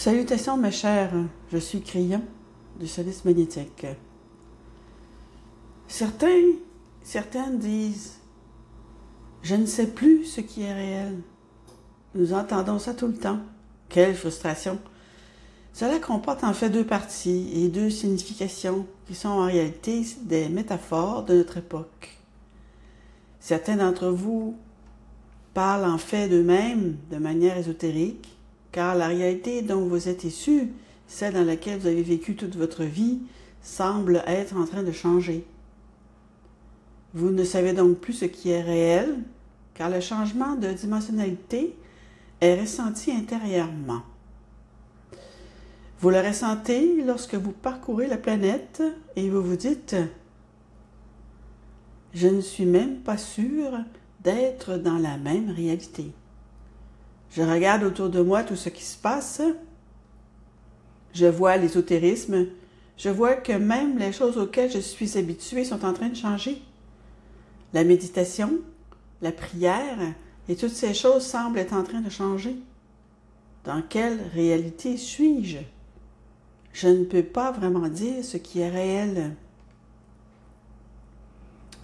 Salutations mes chers, je suis Crayon du Service magnétique. Certaines disent « Je ne sais plus ce qui est réel ». Nous entendons ça tout le temps. Quelle frustration! Cela comporte en fait deux parties et deux significations qui sont en réalité des métaphores de notre époque. Certains d'entre vous parlent en fait d'eux-mêmes de manière ésotérique, car la réalité dont vous êtes issus, celle dans laquelle vous avez vécu toute votre vie, semble être en train de changer. Vous ne savez donc plus ce qui est réel, car le changement de dimensionnalité est ressenti intérieurement. Vous le ressentez lorsque vous parcourez la planète et vous vous dites « Je ne suis même pas sûr d'être dans la même réalité. Je regarde autour de moi tout ce qui se passe. Je vois l'ésotérisme. Je vois que même les choses auxquelles je suis habituée sont en train de changer. La méditation, la prière et toutes ces choses semblent être en train de changer. Dans quelle réalité suis-je? Je ne peux pas vraiment dire ce qui est réel. »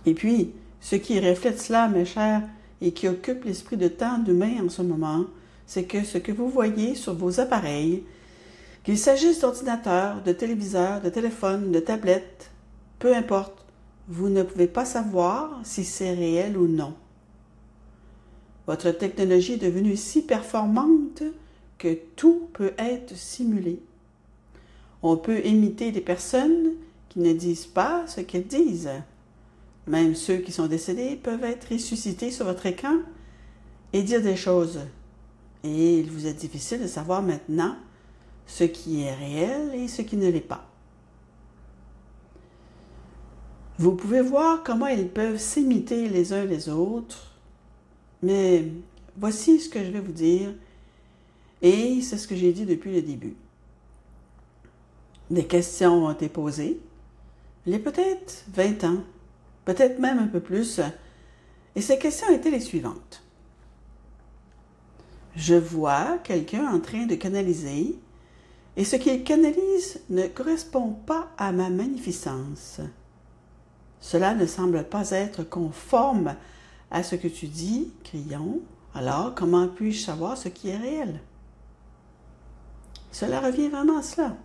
Et puis, ce qui reflète cela, mes chers, et qui occupe l'esprit de tant d'humains en ce moment, c'est que ce que vous voyez sur vos appareils, qu'il s'agisse d'ordinateurs, de téléviseurs, de téléphones, de tablettes, peu importe, vous ne pouvez pas savoir si c'est réel ou non. Votre technologie est devenue si performante que tout peut être simulé. On peut imiter des personnes qui ne disent pas ce qu'elles disent. Même ceux qui sont décédés peuvent être ressuscités sur votre écran et dire des choses. Et il vous est difficile de savoir maintenant ce qui est réel et ce qui ne l'est pas. Vous pouvez voir comment ils peuvent s'imiter les uns les autres, mais voici ce que je vais vous dire, et c'est ce que j'ai dit depuis le début. Des questions ont été posées, il y a peut-être 20 ans, peut-être même un peu plus, et ces questions étaient les suivantes. Je vois quelqu'un en train de canaliser, et ce qu'il canalise ne correspond pas à ma magnificence. Cela ne semble pas être conforme à ce que tu dis, Crayon. Alors, comment puis-je savoir ce qui est réel? Cela revient vraiment à cela.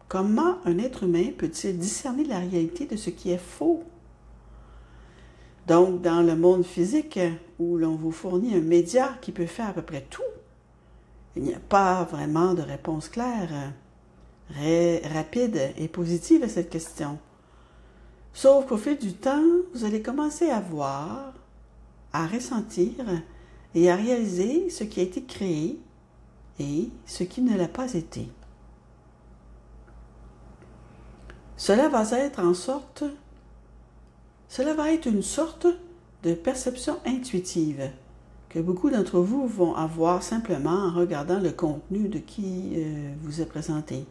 Comment un être humain peut-il discerner la réalité de ce qui est faux? Donc, dans le monde physique, où l'on vous fournit un média qui peut faire à peu près tout, il n'y a pas vraiment de réponse claire, rapide et positive à cette question. Sauf qu'au fil du temps, vous allez commencer à voir, à ressentir et à réaliser ce qui a été créé et ce qui ne l'a pas été. Cela va être une sorte de perception intuitive que beaucoup d'entre vous vont avoir simplement en regardant le contenu de qui vous est présenté.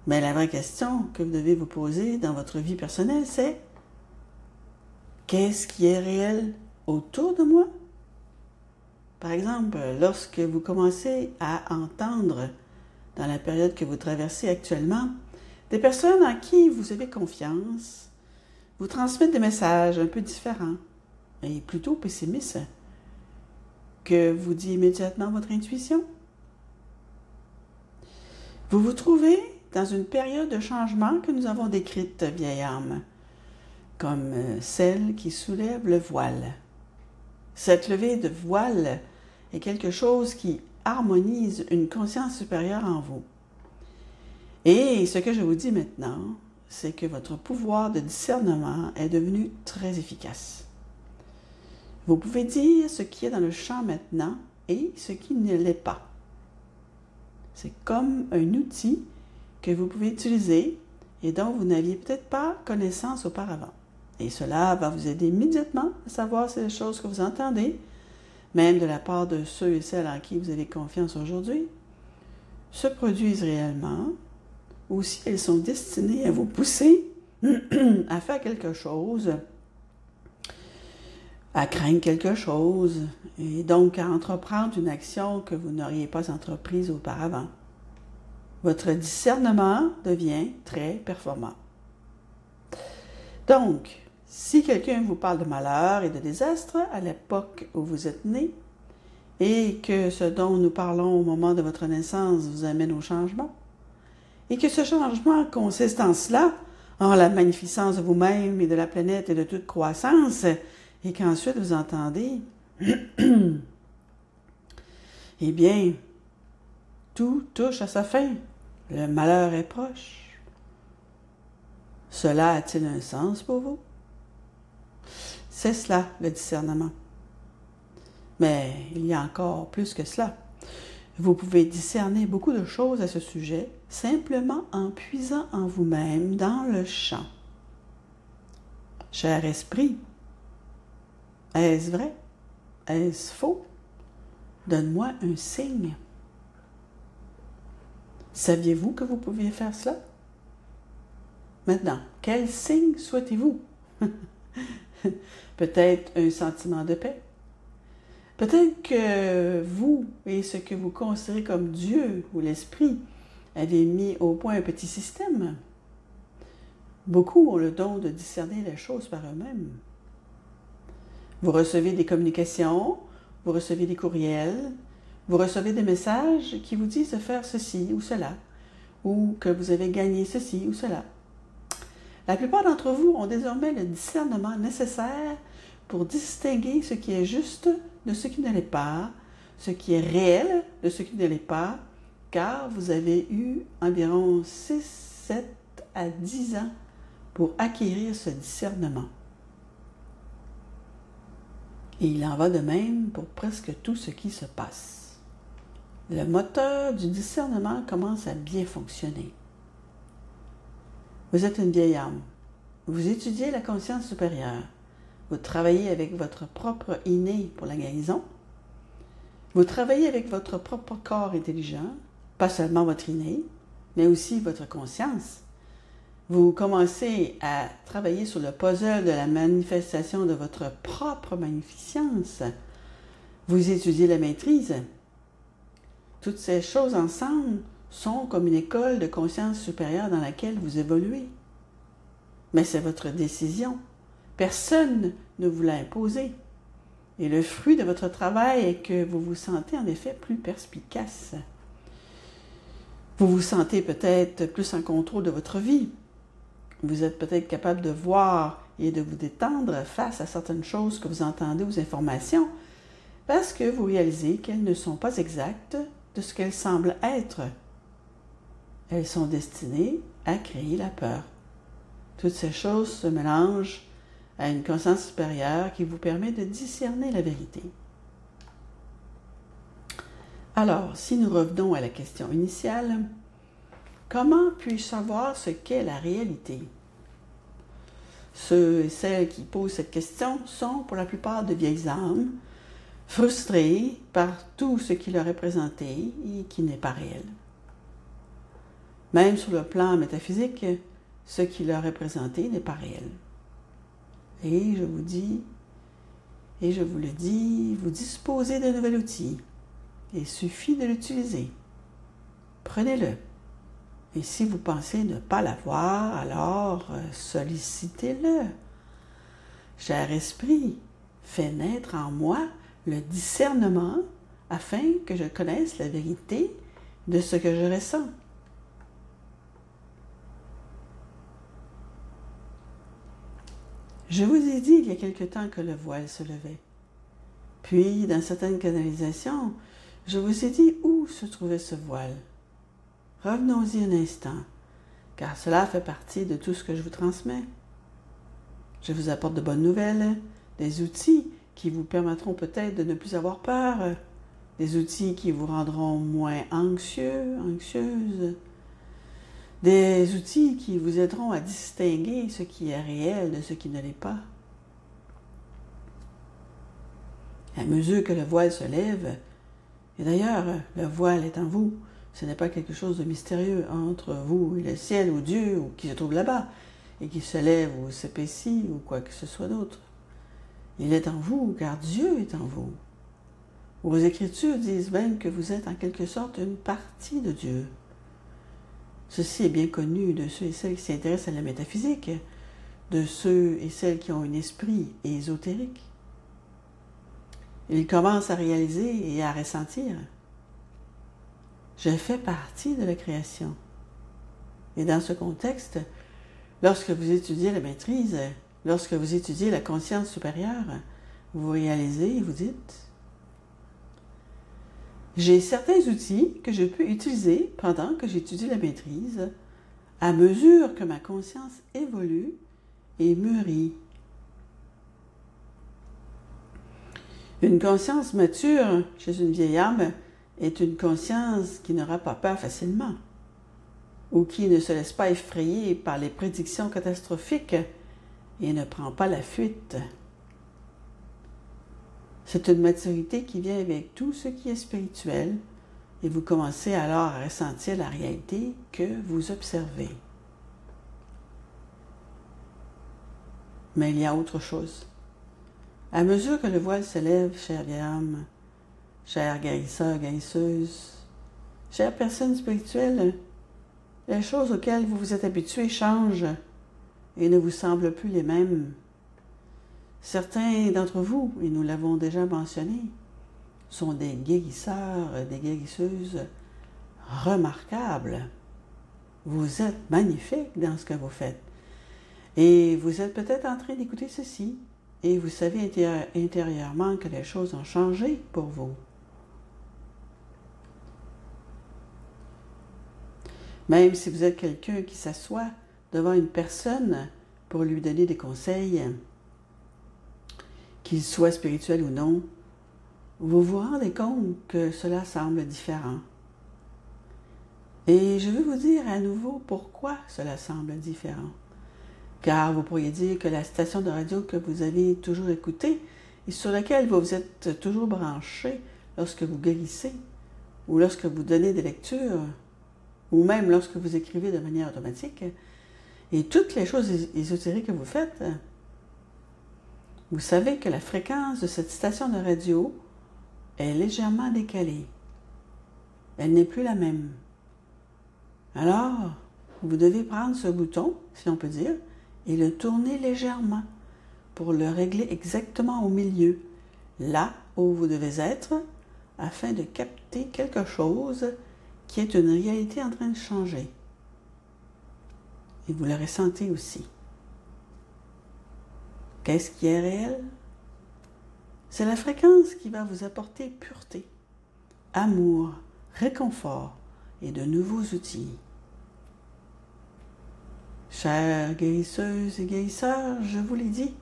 Mais la vraie question que vous devez vous poser dans votre vie personnelle, c'est qu'est-ce qui est réel autour de moi? Par exemple, lorsque vous commencez à entendre, dans la période que vous traversez actuellement, des personnes en qui vous avez confiance, vous transmettent des messages un peu différents et plutôt pessimistes que vous dit immédiatement votre intuition. Vous vous trouvez dans une période de changement que nous avons décrite, vieille âme, comme celle qui soulève le voile. Cette levée de voile est quelque chose qui harmonise une conscience supérieure en vous. Et ce que je vous dis maintenant, c'est que votre pouvoir de discernement est devenu très efficace. Vous pouvez dire ce qui est dans le champ maintenant et ce qui ne l'est pas. C'est comme un outil que vous pouvez utiliser et dont vous n'aviez peut-être pas connaissance auparavant. Et cela va vous aider immédiatement à savoir si les choses que vous entendez, même de la part de ceux et celles en qui vous avez confiance aujourd'hui, se produisent réellement, ou si elles sont destinées à vous pousser à faire quelque chose à craindre quelque chose et donc à entreprendre une action que vous n'auriez pas entreprise auparavant. Votre discernement devient très performant. Donc, si quelqu'un vous parle de malheur et de désastre à l'époque où vous êtes né, et que ce dont nous parlons au moment de votre naissance vous amène au changement, et que ce changement consiste en cela, en la magnificence de vous-même et de la planète et de toute croissance, et qu'ensuite vous entendez, eh bien, tout touche à sa fin, le malheur est proche. Cela a-t-il un sens pour vous? C'est cela, le discernement. Mais il y a encore plus que cela. Vous pouvez discerner beaucoup de choses à ce sujet simplement en puisant en vous-même dans le champ. Cher esprit, est-ce vrai? Est-ce faux? Donne-moi un signe. Saviez-vous que vous pouviez faire cela? Maintenant, quel signe souhaitez-vous? Peut-être un sentiment de paix. Peut-être que vous et ce que vous considérez comme Dieu ou l'Esprit avez mis au point un petit système. Beaucoup ont le don de discerner les choses par eux-mêmes. Vous recevez des communications, vous recevez des courriels, vous recevez des messages qui vous disent de faire ceci ou cela, ou que vous avez gagné ceci ou cela. La plupart d'entre vous ont désormais le discernement nécessaire pour distinguer ce qui est juste de ce qui ne l'est pas, ce qui est réel de ce qui ne l'est pas, car vous avez eu environ 6, 7 à 10 ans pour acquérir ce discernement. Et il en va de même pour presque tout ce qui se passe. Le moteur du discernement commence à bien fonctionner. Vous êtes une vieille âme. Vous étudiez la conscience supérieure. Vous travaillez avec votre propre inné pour la guérison. Vous travaillez avec votre propre corps intelligent, pas seulement votre inné, mais aussi votre conscience. Vous commencez à travailler sur le puzzle de la manifestation de votre propre magnificence. Vous étudiez la maîtrise. Toutes ces choses ensemble sont comme une école de conscience supérieure dans laquelle vous évoluez. Mais c'est votre décision. Personne ne vous l'a imposé. Et le fruit de votre travail est que vous vous sentez en effet plus perspicace. Vous vous sentez peut-être plus en contrôle de votre vie. Vous êtes peut-être capable de voir et de vous détendre face à certaines choses que vous entendez aux informations parce que vous réalisez qu'elles ne sont pas exactes de ce qu'elles semblent être. Elles sont destinées à créer la peur. Toutes ces choses se mélangent à une conscience supérieure qui vous permet de discerner la vérité. Alors, si nous revenons à la question initiale, comment puis-je savoir ce qu'est la réalité? Ceux et celles qui posent cette question sont pour la plupart de vieilles âmes, frustrées par tout ce qui leur est présenté et qui n'est pas réel. Même sur le plan métaphysique, ce qui leur est présenté n'est pas réel. Et je vous dis, et je vous le dis, vous disposez d'un nouvel outil. Il suffit de l'utiliser. Prenez-le. Et si vous pensez ne pas l'avoir, alors sollicitez-le. Cher esprit, fais naître en moi le discernement afin que je connaisse la vérité de ce que je ressens. Je vous ai dit il y a quelque temps que le voile se levait. Puis, dans certaines canalisations, je vous ai dit où se trouvait ce voile. Revenons-y un instant, car cela fait partie de tout ce que je vous transmets. Je vous apporte de bonnes nouvelles, des outils qui vous permettront peut-être de ne plus avoir peur, des outils qui vous rendront moins anxieux, anxieuses, des outils qui vous aideront à distinguer ce qui est réel de ce qui ne l'est pas. À mesure que le voile se lève, et d'ailleurs, le voile est en vous, ce n'est pas quelque chose de mystérieux entre vous et le ciel ou Dieu ou qui se trouve là-bas et qui se lève ou s'épaissit ou quoi que ce soit d'autre. Il est en vous, car Dieu est en vous. Vos Écritures disent même que vous êtes en quelque sorte une partie de Dieu. Ceci est bien connu de ceux et celles qui s'intéressent à la métaphysique, de ceux et celles qui ont un esprit ésotérique. Ils commencent à réaliser et à ressentir. Je fais partie de la création. Et dans ce contexte, lorsque vous étudiez la maîtrise, lorsque vous étudiez la conscience supérieure, vous réalisez et vous dites « J'ai certains outils que je peux utiliser pendant que j'étudie la maîtrise, à mesure que ma conscience évolue et mûrit. » Une conscience mature chez une vieille âme est une conscience qui n'aura pas peur facilement, ou qui ne se laisse pas effrayer par les prédictions catastrophiques et ne prend pas la fuite. C'est une maturité qui vient avec tout ce qui est spirituel, et vous commencez alors à ressentir la réalité que vous observez. Mais il y a autre chose. À mesure que le voile se lève, chère vieille âme, chère guérisseur, guérisseuse, chère personne spirituelle, les choses auxquelles vous vous êtes habitué changent et ne vous semblent plus les mêmes. Certains d'entre vous, et nous l'avons déjà mentionné, sont des guérisseurs, des guérisseuses remarquables. Vous êtes magnifiques dans ce que vous faites. Et vous êtes peut-être en train d'écouter ceci, et vous savez intérieurement que les choses ont changé pour vous. Même si vous êtes quelqu'un qui s'assoit devant une personne pour lui donner des conseils, qu'il soit spirituel ou non, vous vous rendez compte que cela semble différent. Et je vais vous dire à nouveau pourquoi cela semble différent. Car vous pourriez dire que la station de radio que vous avez toujours écoutée et sur laquelle vous êtes toujours branché lorsque vous guérissez, ou lorsque vous donnez des lectures, ou même lorsque vous écrivez de manière automatique, et toutes les choses ésotériques que vous faites, vous savez que la fréquence de cette station de radio est légèrement décalée. Elle n'est plus la même. Alors, vous devez prendre ce bouton, si on peut dire, et le tourner légèrement pour le régler exactement au milieu, là où vous devez être, afin de capter quelque chose qui est une réalité en train de changer. Et vous le ressentez aussi. Qu'est-ce qui est réel? C'est la fréquence qui va vous apporter pureté, amour, réconfort et de nouveaux outils. Chères guérisseuses et guérisseurs, je vous l'ai dit,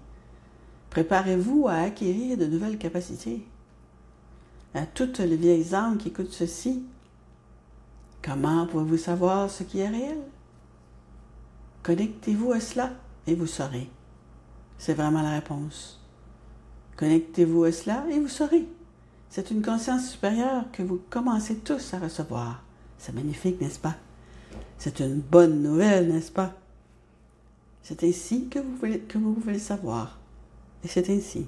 préparez-vous à acquérir de nouvelles capacités. À toutes les vieilles âmes qui écoutent ceci, comment pouvez-vous savoir ce qui est réel? Connectez-vous à cela et vous saurez. C'est vraiment la réponse. Connectez-vous à cela et vous saurez. C'est une conscience supérieure que vous commencez tous à recevoir. C'est magnifique, n'est-ce pas? C'est une bonne nouvelle, n'est-ce pas? C'est ainsi que vous voulez savoir. Et c'est ainsi.